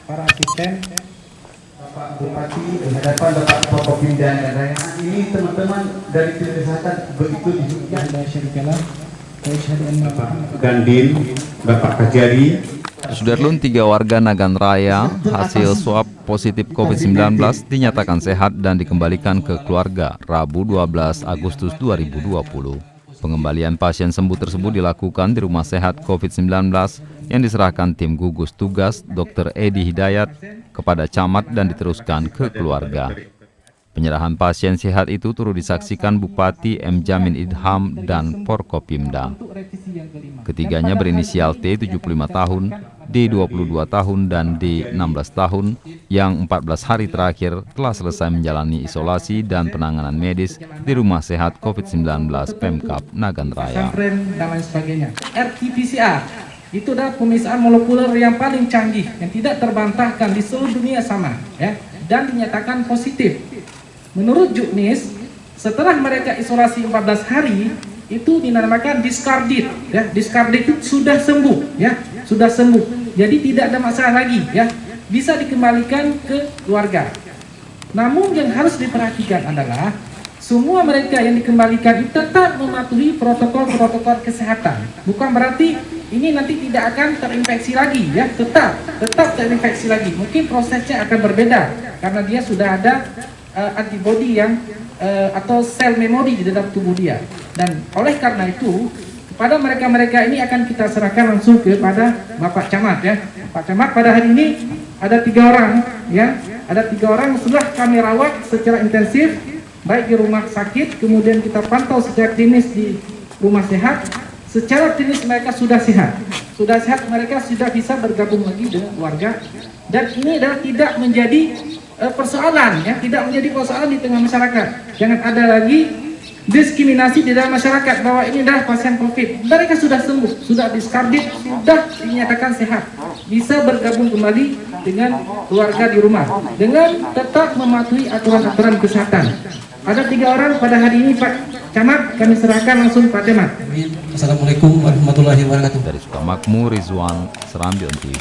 para asisten, Bapak Bupati, berhadapan Bapak Forkopimda dan ini teman-teman dari tim kesehatan begitu dihubungkan. Bapak Gandil, Bapak Kajari. Sudarlun, 3 warga Nagan Raya hasil swab positif COVID-19 dinyatakan sehat dan dikembalikan ke keluarga Rabu 12 Agustus 2020. Pengembalian pasien sembuh tersebut dilakukan di Rumah Sehat COVID-19 yang diserahkan tim gugus tugas Dr. Edi Hidayat kepada camat dan diteruskan ke keluarga. Penyerahan pasien sehat itu turut disaksikan Bupati M. Jamin Idham dan Forkopimda. Ketiganya berinisial T 75 tahun, D 22 tahun, dan D 16 tahun yang 14 hari terakhir telah selesai menjalani isolasi dan penanganan medis di Rumah Sehat COVID-19 Pemkab Nagan Raya. Dan lain sebagainya. RT-PCR itu adalah pemeriksaan molekuler yang paling canggih yang tidak terbantahkan di seluruh dunia sama, ya, dan dinyatakan positif. Menurut Juknis, setelah mereka isolasi 14 hari itu dinamakan discarded, ya. Discarded itu sudah sembuh, ya, sudah sembuh. Jadi tidak ada masalah lagi, ya. Bisa dikembalikan ke keluarga. Namun yang harus diperhatikan adalah semua mereka yang dikembalikan itu tetap mematuhi protokol-protokol kesehatan. Bukan berarti ini nanti tidak akan terinfeksi lagi, ya. Tetap terinfeksi lagi. Mungkin prosesnya akan berbeda karena dia sudah ada antibody yang atau sel memori di dalam tubuh dia. Dan oleh karena itu kepada mereka ini akan kita serahkan langsung kepada Bapak Camat, ya. Pak Camat, pada hari ini ada 3 orang, ya. Ada 3 orang sudah kami rawat secara intensif baik di rumah sakit, kemudian kita pantau secara klinis di rumah sehat. Secara klinis mereka sudah sehat. Sudah sehat, mereka sudah bisa bergabung lagi dengan keluarga. Dan ini adalah tidak menjadi persoalan, ya, tidak menjadi persoalan di tengah masyarakat. Jangan ada lagi diskriminasi di dalam masyarakat bahwa ini adalah pasien COVID. Mereka sudah sembuh, sudah discarded, sudah dinyatakan sehat, bisa bergabung kembali dengan keluarga di rumah dengan tetap mematuhi aturan-aturan kesehatan. Ada 3 orang pada hari ini, Pak Camat, kami serahkan langsung Pak Camat. Assalamualaikum warahmatullahi wabarakatuh. Dari Sukamakmur, Rizwan, Serambi On TV.